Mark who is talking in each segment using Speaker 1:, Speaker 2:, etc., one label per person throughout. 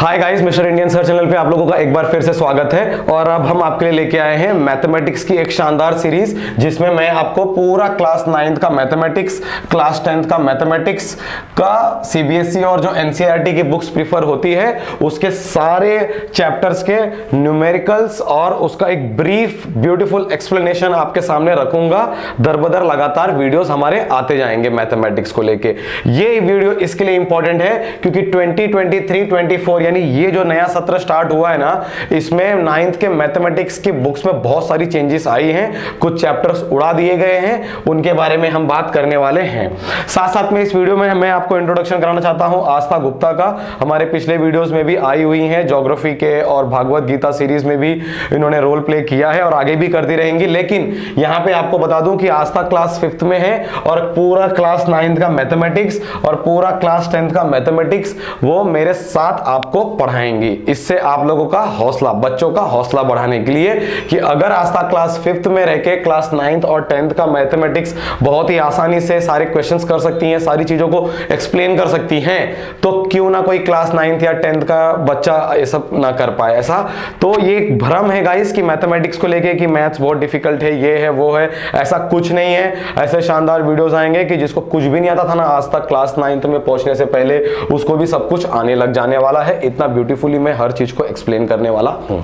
Speaker 1: Hi guys, mister Indian sir channel पे आप लोगों का एक बार फिर से स्वागत है। और अब हम आपके लिए लेके आए हैं मैथमेटिक्स की एक शानदार सीरीज, जिसमें मैं आपको पूरा क्लास 9th का मैथमेटिक्स, क्लास 10th का मैथमेटिक्स का सीबीएसई और जो एनसीईआरटी की बुक्स प्रीफर होती है उसके सारे चैप्टर्स के न्यूमेरिकल्स और उसका एक ब्रीफ ब्यूटीफुल एक्सप्लेनेशन आपके सामने रखूंगा। दरबदर लगातार वीडियोस हमारे आते जाएंगे मैथमेटिक्स को लेके। ये वीडियो इसके लिए इंपॉर्टेंट है क्योंकि 2023-24 यानी ये जो नया सत्र स्टार्ट हुआ है ना, इसमें 9th के मैथमेटिक्स की बुक्स में बहुत सारी चेंजेस आई हैं, कुछ चैप्टर्स उड़ा दिए गए हैं, उनके बारे में हम बात करने वाले हैं। साथ साथ में इस वीडियो में मैं आपको इंट्रोडक्शन कराना चाहता हूं आस्था गुप्ता का। हमारे पिछले वीडियोस में भी आई हुई हैं, ज्योग्राफी के और भागवत गीता सीरीज में भी इन्होंने रोल प्ले किया है और आगे भी करती रहेंगी। लेकिन यहां पे आपको बता दूं कि आस्था क्लास 5th में है और पूरा क्लास 9th का मैथमेटिक्स और पूरा क्लास 10th का मैथमेटिक्स वो मेरे साथ आपको पढ़ाएंगी। इससे आप लोगों का हौसला, बच्चों का हौसला बढ़ाने के लिए कि अगर आस्था क्लास 5th में रह के क्लास 9th और 10th का मैथमेटिक्स बहुत ही आसानी से सारे क्वेश्चंस कर सकती हैं, सारी चीजों को एक्सप्लेन कर सकती हैं, तो क्यों ना कोई क्लास 9th या 10th का बच्चा ये सब ना कर पाए। ऐसा तो ये एक भ्रम है गाइस कि मैथमेटिक्स को लेके कि मैथ्स बहुत डिफिकल्ट है, ये है वो है, ऐसा कुछ नहीं है। ऐसे शानदार वीडियोस आएंगे कि जिसको कुछ भी नहीं आता था ना आज तक क्लास 9th में पहुंचने से पहले, उसको भी सब कुछ आने लग जाने वाला है। इतना ब्यूटीफुली मैं हर चीज को एक्सप्लेन करने वाला हूं,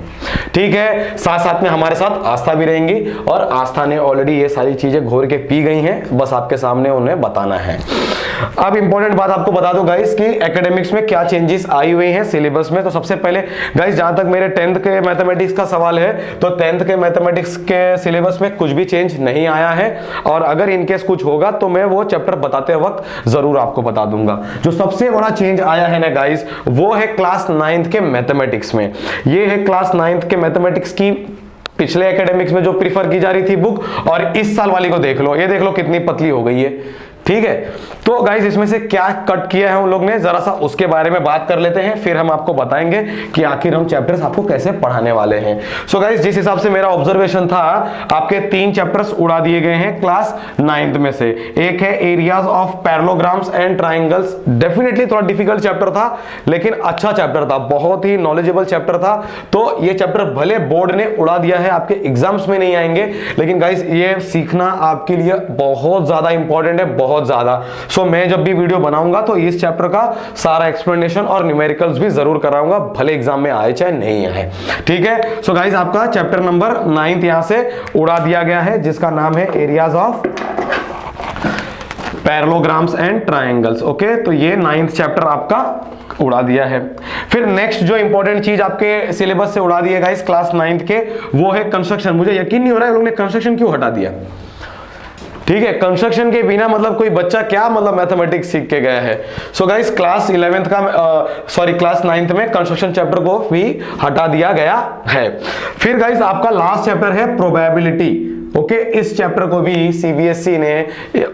Speaker 1: ठीक है। साथ साथ में हमारे साथ आस्था भी रहेंगी और आस्था ने ऑलरेडी ये सारी चीजें घोर के पी गई हैं, बस आपके सामने उन्हें बताना है। अब इंपॉर्टेंट बात आपको बता दूं गाइस कि एकेडमिक्स में क्या चेंजेस आई हुई हैं सिलेबस में। तो सबसे पहले गाइस, जहां तक मेरे 10th के मैथमेटिक्स का सवाल है, तो 10th के मैथमेटिक्स के सिलेबस में कुछ भी चेंज नहीं आया है और अगर इनकेस कुछ होगा तो मैं वो चैप्टर बताते वक्त जरूर आपको बता दूंगा। जो सबसे बड़ा चेंज आया है ना गाइस, वो है क्लास 9th के मैथमेटिक्स में। ये है क्लास 9th के मैथमेटिक्स की पिछले एकेडमिक्स में जो प्रीफर की जा रही थी बुक, और इस साल वाली को देख लो, ये देख लो कितनी पतली हो गई है, ठीक है। तो गाइस इसमें से क्या कट किया है उन लोग ने, जरा सा उसके बारे में बात कर लेते हैं, फिर हम आपको बताएंगे कि आखिर हम चैप्टर्स आपको कैसे पढ़ाने वाले हैं। सो गाइस, जिस हिसाब से मेरा ऑब्जर्वेशन था, आपके 3 चैप्टर्स उड़ा दिए गए हैं क्लास 9th में से। एक है areas of parallelograms and triangles. Definitely थोड़ा डिफिकल्ट चैप्टर था, लेकिन अच्छा चैप्टर था, बहुत ही नॉलेजेबल चैप्टर था। तो ये चैप्टर भले बोर्ड ने उड़ा दिया है, आपके एग्जाम्स में नहीं आएंगे, लेकिन गाइस ये सीखना आपके लिए बहुत ज्यादा इंपॉर्टेंट है, बहुत ज्यादा। सो मैं जब भी वीडियो बनाऊंगा तो इस चैप्टर का सारा एक्सप्लेनेशन और न्यूमेरिकल्स भी जरूर कराऊंगा, भले एग्जाम में आए चाहे नहीं आए, ठीक है। सो गाइस, आपका चैप्टर नंबर 9th यहां से उड़ा दिया गया है, जिसका नाम है areas of parallelograms and triangles. Okay, तो ये 9th चैप्टर आपका उड़ा दिया है। फिर नेक्स्ट जो इंपॉर्टेंट चीज आपके सिलेबस से उड़ा दिया गाइस क्लास 9th के, वो है कंस्ट्रक्शन। मुझे यकीन नहीं हो रहा है लोगों ने कंस्ट्रक्शन क्यों हटा दिया, ठीक है। कंस्ट्रक्शन के बिना मतलब कोई बच्चा क्या मतलब मैथमेटिक्स सीख के गया है। सो गाइस, क्लास 11th का क्लास 9th में कंस्ट्रक्शन चैप्टर को भी हटा दिया गया है। फिर गाइस आपका लास्ट चैप्टर है प्रोबेबिलिटी। ओके, इस चैप्टर को भी सीबीएसई ने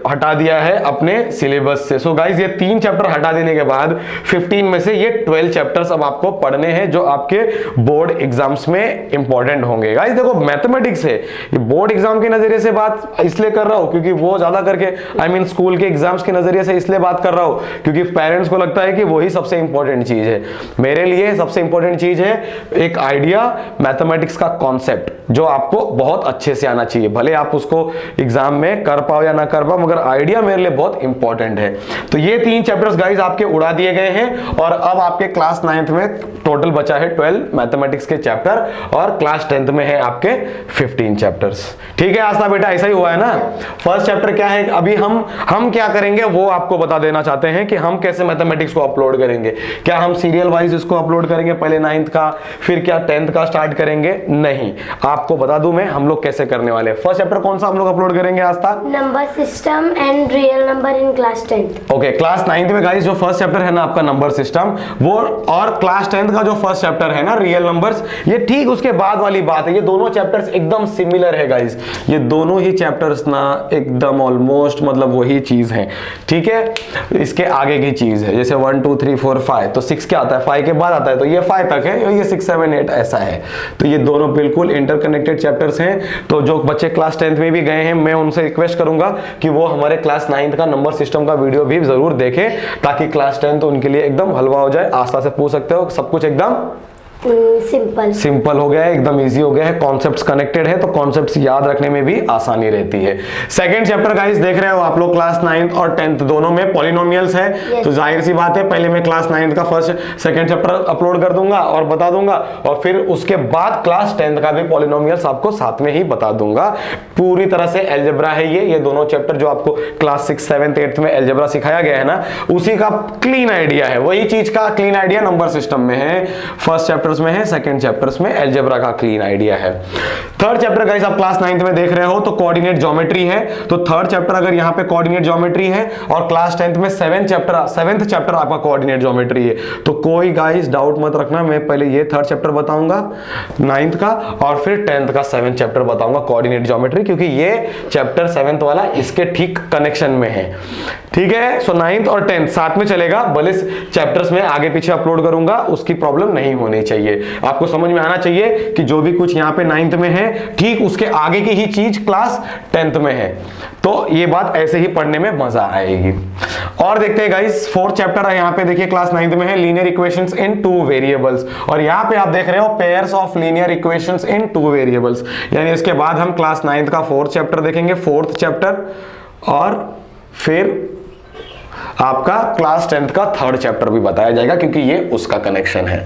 Speaker 1: हटा दिया है अपने सिलेबस से। सो गाइस, ये 3 चैप्टर हटा देने के बाद 15 में से ये 12 चैप्टर्स अब आपको पढ़ने हैं, जो आपके बोर्ड एग्जाम्स में इंपॉर्टेंट होंगे। गाइस देखो, मैथमेटिक्स है, ये बोर्ड एग्जाम के नजरिए से बात इसलिए कर रहा हूं क्योंकि वो ज्यादा करके स्कूल के एग्जाम्स के नजरिए से इसलिए बात कर रहा हूं क्योंकि पेरेंट्स को लगता है कि वही सबसे इंपॉर्टेंट चीज है। मेरे लिए सबसे इंपॉर्टेंट चीज है एक आइडिया, मैथमेटिक्स का कॉन्सेप्ट, जो आपको बहुत अच्छे से आना चाहिए। भले आप उसको एग्जाम में कर पाओ या ना कर पाओ, मगर आइडिया मेरे लिए बहुत इंपॉर्टेंट है। तो ये 3 चैप्टर्स गाइस आपके उड़ा दिए गए हैं और अब आपके क्लास 9th में टोटल बचा है 12 मैथमेटिक्स के चैप्टर और क्लास 10th में है आपके 15 चैप्टर्स, ठीक है। आस्था बेटा, ऐसा ही हुआ है ना। फर्स्ट चैप्टर क्या है, अभी हम क्या करेंगे वो आपको बता देना चाहते हैं कि हम कैसे मैथमेटिक्स को अपलोड करेंगे। क्या हम सीरियल वाइज इसको अपलोड करेंगे, पहले 9th का फिर क्या 10th का स्टार्ट करेंगे? नहीं, आपको बता दूं मैं हम लोग कैसे करने वाले हैं। फर्स्ट चैप्टर कौन सा हम लोग अपलोड करेंगे Aastha?
Speaker 2: Number system and real number in class 10th।
Speaker 1: Okay, class 9th में गाइस जो फर्स्ट चैप्टर है ना आपका नंबर सिस्टम, वो, और क्लास 10th का जो फर्स्ट चैप्टर है ना रियल नंबर्स, ये ठीक उसके बाद वाली बात है। ये दोनों चैप्टर्स एकदम सिमिलर है गाइस, ये दोनों ही चैप्टर्स ना एकदम ऑलमोस्ट मतलब वही चीज है, ठीक है। इसके आगे की चीज है, जैसे 1 2 3 4 5, तो 6 क्या आता है, 5 के बाद आता है, तो ये 5 तक है, ये 6 7 8 ऐसा है। तो ये दोनों बिल्कुल इंटरकनेक्टेड चैप्टर्स हैं। तो जो बच्चे बच्चे क्लास 10th में भी गए हैं, मैं उनसे रिक्वेस्ट करूंगा कि वो हमारे क्लास 9th का नंबर सिस्टम का वीडियो भी जरूर देखें, ताकि क्लास 10th उनके लिए एकदम हलवा हो जाए। आस्था से पूछ सकते हो, सब कुछ एकदम सिंपल हो गया है, एकदम इजी हो गया है, कॉन्सेप्ट्स कनेक्टेड है तो कॉन्सेप्ट्स याद रखने में भी आसानी रहती है। सेकंड चैप्टर गाइस देख रहे हो आप लोग, क्लास 9th और 10th दोनों में पॉलिनोमियल्स है। तो जाहिर सी बात है, पहले मैं क्लास 9th का फर्स्ट सेकंड चैप्टर अपलोड कर दूंगा और बता दूंगा, और फिर उसके बाद क्लास 10th का भी पॉलिनोमियल्स आपको साथ में ही बता दूंगा। पूरी तरह से अलजेब्रा है ये दोनों चैप्टर जो आपको क्लास 6, 7th, 8th में अलजेब्रा सिखाया गया है ना, उसी का क्लीन आइडिया है, वही चीज का क्लीन आइडिया नंबर सिस्टम में है, फर्स्ट चैप्टर्स में है, सेकंड चैप्टर्स में अलजेब्रा का क्लीन आइडिया है। थर्ड चैप्टर गाइस आप क्लास 9th में देख रहे हो तो कोऑर्डिनेट ज्योमेट्री है। तो थर्ड चैप्टर अगर यहां पे कोऑर्डिनेट ज्योमेट्री है और क्लास 10th में सेवेंथ चैप्टर आपका कोऑर्डिनेट ज्योमेट्री है, तो कोई गाइस डाउट मत रखना, मैं पहले ये थर्ड चैप्टर बताऊंगा 9th का और फिर 10th का 7th चैप्टर बताऊंगा कोऑर्डिनेट ज्योमेट्री, क्योंकि ये चैप्टर 7th वाला इसके ठीक कनेक्शन में है। ठीक है, सो 9th और 10th साथ में चलेगा, भले चैप्टर्स में आगे पीछे अपलोड करूंगा, उसकी प्रॉब्लम नहीं होनी चाहिए। आपको समझ में आना चाहिए कि जो भी कुछ यहाँ पे 9th में है, ठीक उसके आगे की ही चीज क्लास 10th में है, तो ये बात ऐसे ही पढ़ने में मजा आएगी। और देखते हैं गाइस, फोर्थ चैप्टर है यहाँ पे, देखिए क्लास 9th में है लीनियर इक्वेशंस इन 2 वेरिएबल्स, और यहाँ पे आप देख रहे हो pairs of linear equations in 2 variables, यानी इसके बाद हम क्लास 9th का फोर्थ चैप्टर देखेंगे, फोर्थ चैप्टर, और फिर आपका क्लास 10th का थर्ड चैप्टर भी बताया जाएगा, क्योंकि ये उसका कनेक्शन है।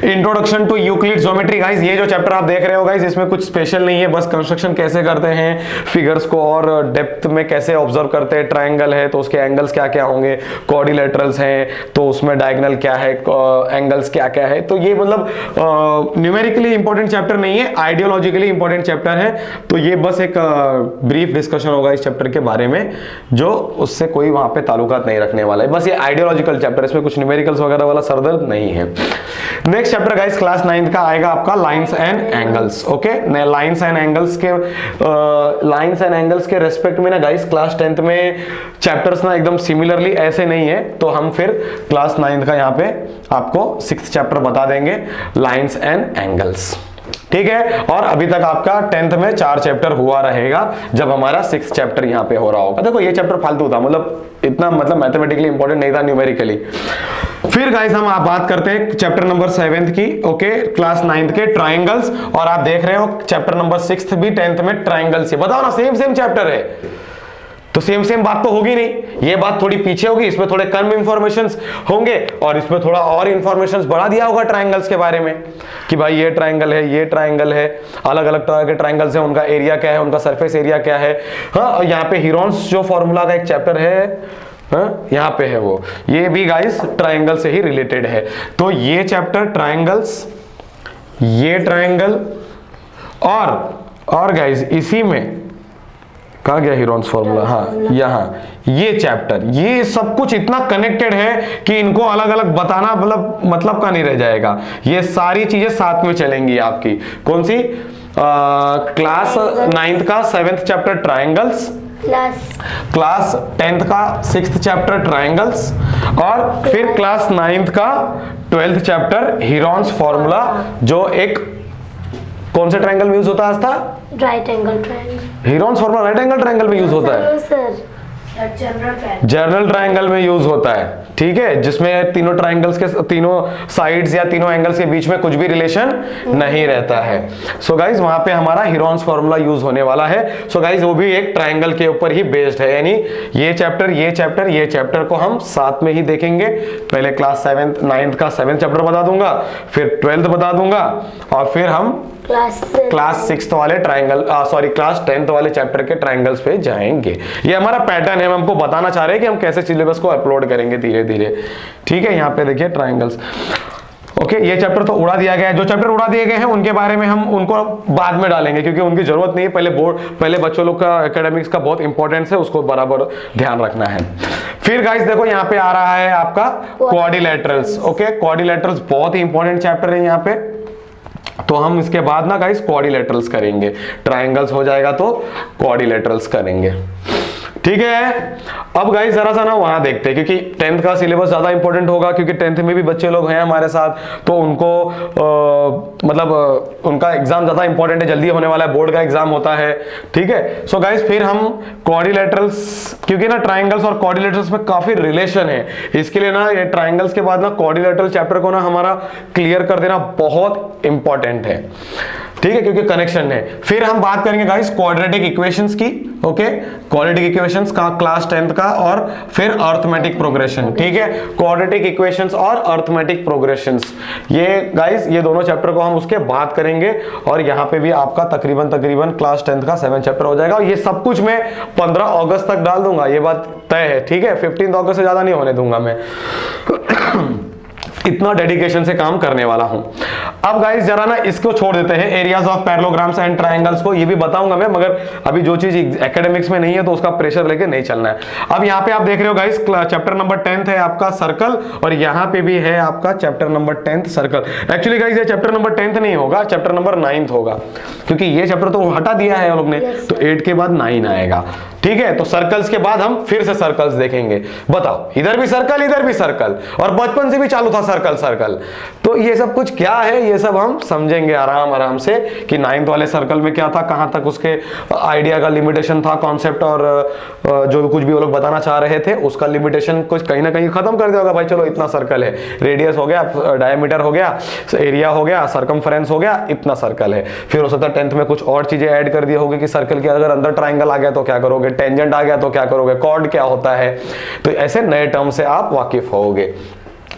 Speaker 1: Introduction to Euclid geometry guys, ये जो चैप्टर आप देख रहे हो गाइस, इसमें कुछ स्पेशल नहीं है, बस कंस्ट्रक्शन कैसे करते हैं फिगर्स को और डेप्थ में कैसे ऑब्जर्व करते हैं, ट्रायंगल है तो उसके एंगल्स क्या क्या होंगे, क्वाड्रिलेटरल्स हैं तो उसमें डायगोनल क्या है, एंगल्स क्या क्या है, तो ये मतलब न्यूमेरिकली इंपॉर्टेंट चैप्टर नहीं है, आइडियोलॉजिकली इंपॉर्टेंट चैप्टर है। तो ये बस एक ब्रीफ डिस्कशन होगा इस चैप्टर के बारे में, जो उससे कोई वहां पे ताल्लुकात नहीं रखने वाला है, बस ये आइडियोलॉजिकल चैप्टर, इसमें कुछ न्यूमेरिकल्स वगैरह वाला सरदर्द नहीं है। Next chapter guys class 9th का आएगा आपका lines and angles. Okay, lines and angles के रेस्पेक्ट में ना गाइस क्लास 10th में चैप्टर्स ना एकदम सिमिलरली ऐसे नहीं है, तो हम फिर क्लास 9th का यहाँ पे आपको 6th चैप्टर बता देंगे, लाइंस एंड एंगल्स। ठीक है, और अभी तक आपका 10th में 4 चैप्टर हुआ रहेगा, जब हमारा 6th चैप्टर यहाँ पे हो रहा होगा। देखो ये चैप्टर फालतू था, मतलब इतना मैथमेटिकली इंपॉर्टेंट नहीं था, न्यूमेरिकली। फिर गाइस हम आप बात करते हैं चैप्टर नंबर 7th की, ओके, क्लास 9th के ट्रायंगल्स, और आप देख रहे हो चैप्टर नंबर 6th भी 10th में ट्रायंगल्स है। बताओ ना, सेम चैप्टर है तो सेम बात तो होगी नहीं, ये बात थोड़ी पीछे होगी, इसमें थोड़े कम इंफॉर्मेशंस होंगे और इसमें थोड़ा और इंफॉर्मेशंस बढ़ा दिया होगा ट्रायंगल्स के बारे में, कि भाई ये ट्रायंगल है, ये ट्रायंगल है, अलग अलग तरह के ट्रायंगल्स हैं, उनका एरिया क्या है, उनका सरफेस एरिया क्या है। हाँ, और यहाँ पे हीरोन्स जो फॉर्मूला का एक चैप्टर है, यहाँ पे है वो, ये भी गाइस ट्रायंगल से ही रिलेटेड है। तो ये चैप्टर ट्रायंगल्स, ये ट्रायंगल, और गाइस इसी में कहा गया हीरोन्स फॉर्मूला, हाँ यहाँ ये चैप्टर, ये सब कुछ इतना कनेक्टेड है कि इनको अलग अलग बताना मतलब का नहीं रह जाएगा। ये सारी चीजें साथ में चलेंगी आपकी। कौन सी? क्लास 9th का 7th chapter triangles, class 10th का 6th चैप्टर ट्रायंगल्स, और फिर क्लास 9th का 12th चैप्टर हीरोन्स फॉर्मूला, जो एक कौन से ट्रायंगल में यूज होता है? Aastha,
Speaker 2: right angle triangle.
Speaker 1: Heron's formula right angle triangle में यूज होता है, जनरल ट्रायंगल में यूज होता है। ठीक है, जिसमें तीनों ट्रायंगल्स के तीनों साइड्स या तीनों एंगल्स के बीच में कुछ भी रिलेशन नहीं रहता है। सो गाइज वहां पे हमारा हीरोन्स फॉर्मूला यूज होने वाला है। सो गाइज वो भी एक ट्रायंगल के ऊपर ही बेस्ड है, यानी ये चैप्टर को हम साथ में ही देखेंगे। पहले क्लास 9th का 7th चैप्टर बता दूंगा, फिर 12th बता दूंगा, और फिर हम क्लास 6th वाले क्लास 10th वाले चैप्टर के ट्रायंगल्स पे जाएंगे। ये हमारा पैटर्न है, हम हमको बताना चाह रहे हैं कि हम कैसे सिलेबस को अपलोड करेंगे धीरे धीरे। ठीक है, यहाँ पे देखिए ट्रायंगल्स। ओके, ये चैप्टर तो उड़ा दिया गया है। जो चैप्टर उड़ा दिए गए हैं उनके बारे में हम उनको बाद में डालेंगे, क्योंकि उनकी जरूरत नहीं है। पहले बच्चों लोग का एकेडमिक्स का बहुत इंपॉर्टेंस है, उसको बराबर ध्यान रखना है। फिर गाइस देखो यहाँ पे आ रहा है आपका क्वाड्रिलेटरल्स। ओके, क्वाड्रिलेटरल्स बहुत ही इंपॉर्टेंट चैप्टर है यहाँ पे, तो हम इसके बाद ना गाइस क्वाड्रिलेटरल्स करेंगे। ट्रायंगल्स हो जाएगा तो क्वाड्रिलेटरल्स करेंगे। ठीक है। अब गाइस जरा सा ना वहां देखते हैं, क्योंकि 10th का सिलेबस ज्यादा इंपॉर्टेंट होगा, क्योंकि 10th में भी बच्चे लोग हैं हमारे साथ, तो उनको उनका एग्जाम ज्यादा इंपॉर्टेंट है, जल्दी होने वाला है, बोर्ड का एग्जाम होता है। ठीक है, सो गाइस फिर हम क्वाड्रिलेटरल्स, क्योंकि ना ट्राइंगल्स और क्वाड्रिलेटरल्स में काफी रिलेशन है, इसके लिए ना ये ट्राइंगल्स के बाद ना क्वाड्रिलेटरल चैप्टर को ना हमारा क्लियर कर देना बहुत इंपॉर्टेंट है। ठीक है, क्योंकि कनेक्शन है। फिर हम बात करेंगे गाइस क्वाड्रेटिक इक्वेशंस की। ओके, क्वाड्रेटिक इक्वेशंस का क्लास 10th का, और फिर अर्थमेटिक प्रोग्रेशन। ठीक है, क्वाड्रेटिक इक्वेशंस और अर्थमेटिक प्रोग्रेशंस, ये गाइस ये दोनों चैप्टर को हम उसके बाद करेंगे, और यहाँ पे भी आपका तकरीबन क्लास 10th का 7 चैप्टर हो जाएगा। और ये सब कुछ मैं 15 अगस्त तक डाल दूंगा, ये बात तय है। ठीक है, 15 अगस्त से ज्यादा नहीं होने दूंगा मैं इतना डेडिकेशन से काम करने वाला हूं। अब गाइस जरा ना इसको छोड़ देते हैं, areas of parallelograms and triangles को, ये भी बताऊंगा मैं, मगर अभी जो चीज एकेडमिक्स में नहीं है तो उसका प्रेशर लेके नहीं चलना है। अब यहाँ पे आप देख रहे हो गाइस चैप्टर नंबर 10th है आपका सर्कल, और यहाँ पे भी है आपका chapter number 10th circle. Actually guys ये चैप्टर नंबर 10th नहीं होगा, चैप्टर नंबर 9th होगा, क्योंकि ये चैप्टर तो हटा दिया है हम लोग ने, तो 8 के बाद 9 आएगा। ठीक है, तो सर्कल्स के बाद हम फिर से सर्कल्स देखेंगे। बताओ, इधर भी सर्कल, इधर भी सर्कल, और बचपन से भी चालू था सर्कल सर्कल, तो ये सब कुछ क्या है, ये सब हम समझेंगे आराम से कि 9th वाले सर्कल में क्या था, कहां तक उसके आइडिया का लिमिटेशन था, कॉन्सेप्ट, और जो कुछ भी वो लोग बताना चाह रहे थे उसका लिमिटेशन कुछ कहीं ना कहीं खत्म कर दिया होगा। भाई चलो इतना सर्कल है, रेडियस हो गया, डायमीटर हो गया, एरिया हो गया, सर्कमफ्रेंस हो गया, इतना सर्कल है। फिर हो सकता है 10th में कुछ और चीजें ऐड कर दी होगी कि सर्कल के अगर अंदर ट्राइंगल आ गया तो क्या करोगे, टेंजेंट आ गया तो क्या करोगे, कॉर्ड क्या होता है, तो ऐसे नए टर्म से आप वाकिफ होगे।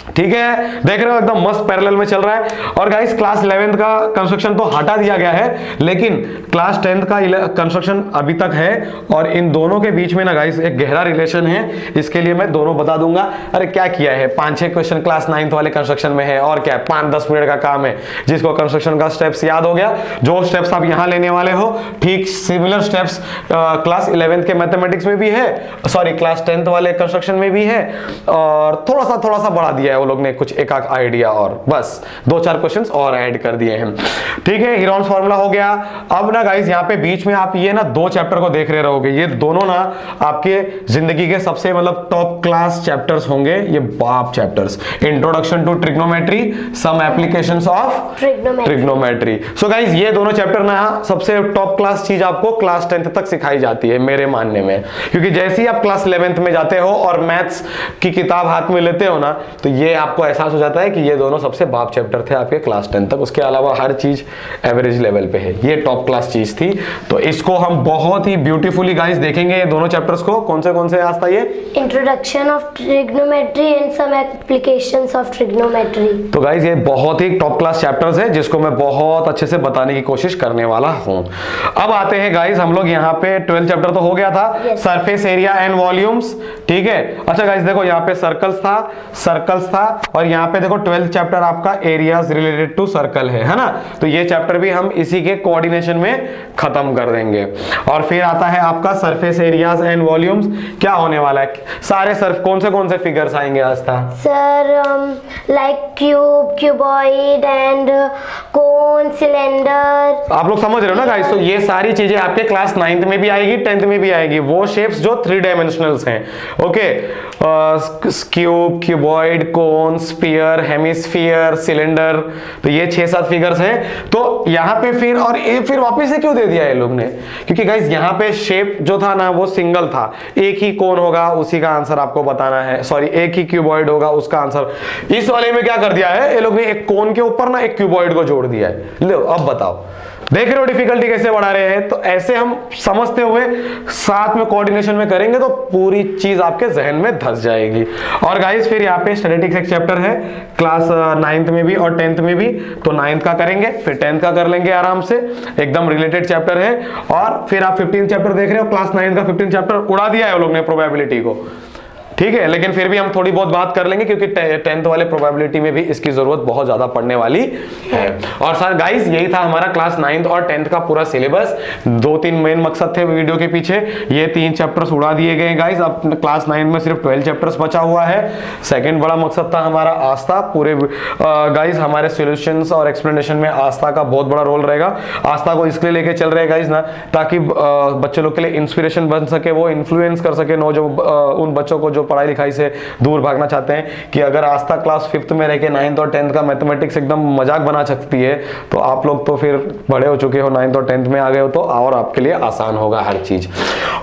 Speaker 1: ठीक है, देख रहे हो एकदम मस्त पैरेलल में चल रहा है। और गाइस क्लास 11th का कंस्ट्रक्शन तो हटा दिया गया है, लेकिन क्लास 10th का कंस्ट्रक्शन अभी तक है, और इन दोनों के बीच में ना गाइस एक गहरा रिलेशन है, इसके लिए मैं दोनों बता दूंगा। अरे क्या किया है, 5-6 क्वेश्चन क्लास 9th वाले कंस्ट्रक्शन में है, और क्या 5-10 मिनट का काम है, जिसको कंस्ट्रक्शन का स्टेप्स याद हो गया, जो स्टेप्स आप यहां लेने वाले हो, ठीक सिमिलर स्टेप्स क्लास 11th के मैथमेटिक्स में भी है, सॉरी क्लास 10th वाले कंस्ट्रक्शन में भी है, और थोड़ा सा बढ़ा दिया है वो लोग ने, कुछ एक आइडिया, और बस 2-4 क्वेश्चंस और ऐड कर दिए हैं। ठीक है, हीरोन्स फार्मूला हो गया। अब ना गाइस यहाँ पे बीच में आप ये ना 2 चैप्टर को देख रहे रहोगे, ये दोनों ना आपके जिंदगी के सबसे मतलब टॉप क्लास चैप्टर्स होंगे, ये बाप chapters, introduction to trigonometry, some applications of trigonometry. So guys ये दोनों चैप्टर ना सबसे टॉप क्लास चीज आपको क्लास 10th तक सिखाई जाती है मेरे मानने में, क्योंकि जैसे ही आप क्लास 11th में जाते हो और मैथ्स की किताब हाथ में लेते हो ना, तो ये आपको एहसास हो जाता है कि ये दोनों सबसे बाप चैप्टर थे आपके क्लास 10 तक। उसके अलावा हर चीज एवरेज लेवल पे है, ये टॉप क्लास चीज थी। तो इसको हम बहुत ही ब्यूटीफुली गाइस देखेंगे, ये दोनों चैप्टर्स को। कौन से आज था ये?
Speaker 2: Introduction of trigonometry and some applications of trigonometry.
Speaker 1: तो गाइस ये बहुत ही टॉप क्लास चैप्टर्स है, जिसको मैं बहुत अच्छे से बताने की कोशिश करने वाला हूं। अब आते हैं गाइस हम लोग यहाँ पे 12 चैप्टर तो हो गया था, सरफेस एरिया एंड वॉल्यूम्स। ठीक है, अच्छा गाइस देखो यहाँ पे सर्कल्स था, और यहाँ पे देखो 12th चैप्टर आपका एरियाज रिलेटेड टू सर्कल है ना, तो ये चैप्टर भी हम इसी के कोऑर्डिनेशन में खत्म कर देंगे। और फिर आता है आपका सरफेस एरियाज एंड वॉल्यूम्स। क्या होने वाला है, सारे कौन से फिगर्स आएंगे आज था
Speaker 2: sir? Like cube, cuboid and cone, cylinder.
Speaker 1: आप लोग समझ रहे हो ना गाइस? तो ये सारी चीजें आपके क्लास 9th में भी आएगी, 10th में भी आएगी, वो शेप्स जो 3 डायमेंशनल्स हैं। ओके, क्यूब, क्यूबॉइड, कोन, स्फीयर, हेमिस्फीयर, सिलेंडर, तो ये 6-7 फिगर्स हैं। तो यहाँ पे फिर वापस से क्यों दे दिया ये लोग ने? क्योंकि गाइस यहाँ पे शेप जो था ना वो सिंगल था, एक ही कोन होगा उसी का आंसर आपको बताना है, सॉरी एक ही क्यूबॉइड होगा उसका आंसर। इस वाले में क्या कर दिया है ये लोग ने, एक कोन के ऊपर ना एक क्यूबॉइड को जोड़ दिया है। लो अब बताओ, देख रहे हो डिफिकल्टी कैसे बढ़ा रहे हैं? तो ऐसे हम समझते हुए साथ में कोऑर्डिनेशन में करेंगे तो पूरी चीज आपके जहन में धस जाएगी। और गाइस फिर यहाँ पे स्टैटिस्टिक्स एक चैप्टर है क्लास 9th में भी और 10th में भी, तो 9th का करेंगे, फिर 10th का कर लेंगे आराम से, एकदम रिलेटेड चैप्टर है। और फिर आप 15th चैप्टर देख रहे हो, क्लास 9th का 15th चैप्टर उड़ा दिया है वो लोग ने, प्रोबेबिलिटी को। ठीक है, लेकिन फिर भी हम थोड़ी बहुत बात कर लेंगे क्योंकि 10th वाले प्रोबेबिलिटी में भी इसकी जरूरत बहुत ज्यादा पड़ने वाली है। और सर गाइस यही था हमारा क्लास 9th और 10th का पूरा सिलेबस। 2-3 मेन मकसद थे वीडियो के पीछे, ये 3 चैप्टर्स उड़ा दिए गए गाइस। अब क्लास 9 में सिर्फ 12 चैप्टर्स बचा हुआ है। सेकंड बड़ा मकसद था हमारा आस्था। पूरे गाइस हमारे सॉल्यूशंस और एक्सप्लेनेशन में आस्था का बहुत बड़ा रोल रहेगा। आस्था को इसलिए लेके चल रहे गाइस ना, ताकि बच्चे लोग के लिए इंस्पिरेशन बन सके, वो इन्फ्लुएंस कर सके उन बच्चों को जो पढ़ाई लिखाई से दूर भागना चाहते हैं, कि अगर आस्था क्लास 5th में रह के 9th और 10th का मैथमेटिक्स एकदम मजाक बना सकती है, तो आप लोग तो फिर बड़े हो चुके हो, 9th और 10th में आ गए हो, तो और आपके लिए आसान होगा हर चीज।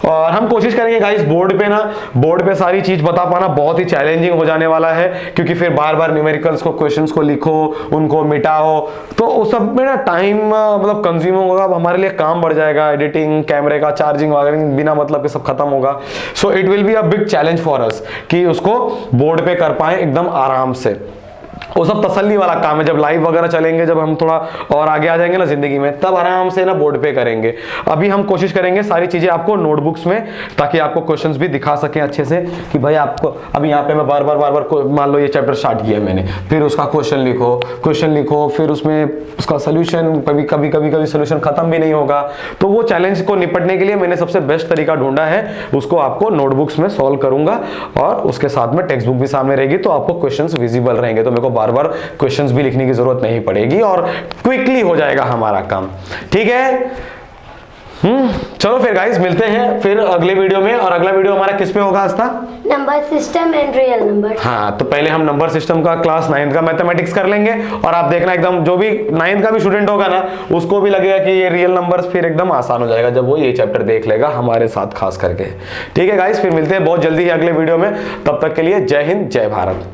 Speaker 1: और हम कोशिश करेंगे गाइस बोर्ड पे सारी चीज बता पाना बहुत ही चैलेंजिंग हो जाने वाला है, क्योंकि फिर बार बार न्यूमेरिकल्स को, क्वेश्चंस को लिखो, उनको मिटाओ, तो उस सब में ना टाइम मतलब कंज्यूम होगा, हमारे लिए काम बढ़ जाएगा, एडिटिंग, कैमरे का चार्जिंग वगैरह बिना मतलब के सब खत्म होगा। So it will be a big challenge for us कि उसको बोर्ड पे कर पाए एकदम आराम से। वो सब तसल्ली वाला काम है, जब लाइव वगैरह चलेंगे, जब हम थोड़ा और आगे आ जाएंगे ना जिंदगी में, तब आराम से ना बोर्ड पे करेंगे। अभी हम कोशिश करेंगे सारी चीजें आपको नोटबुक्स में, ताकि आपको क्वेश्चंस भी दिखा सकें अच्छे से, कि भाई आपको अभी यहाँ पे मैं बार बार मान लो ये चैप्टर स्टार्ट किया मैंने, फिर उसका क्वेश्चन लिखो, फिर उसमें उसका सोल्यूशन, कभी सोल्यूशन खत्म भी नहीं होगा। तो वो चैलेंज को निपटने के लिए मैंने सबसे बेस्ट तरीका ढूंढा है, उसको आपको नोटबुक्स में सॉल्व करूंगा, और उसके साथ में टेक्स्ट बुक भी सामने रहेगी, तो आपको क्वेश्चंस विजिबल रहेंगे, तो मेरे को बार बार क्वेश्चंस भी लिखने की जरूरत नहीं पड़ेगी और क्विकली हो जाएगा हमारा काम। ठीक है, चलो फिर गाइस मिलते हैं फिर अगले वीडियो में। और अगला वीडियो हमारा किस पे होगा Aastha?
Speaker 2: Number system and real number.
Speaker 1: हाँ, तो पहले हम नंबर सिस्टम का क्लास 9th का मैथमेटिक्स कर लेंगे, और आप देखना एकदम जो भी 9th का भी स्टूडेंट होगा ना, उसको भी लगेगा कि ये रियल नंबर्स फिर एकदम आसान हो जाएगा जब वो ये चैप्टर देख लेगा हमारे साथ खास करके। ठीक है गाइस, फिर मिलते हैं बहुत जल्दी ही अगले वीडियो में। तब तक के लिए जय हिंद, जय भारत।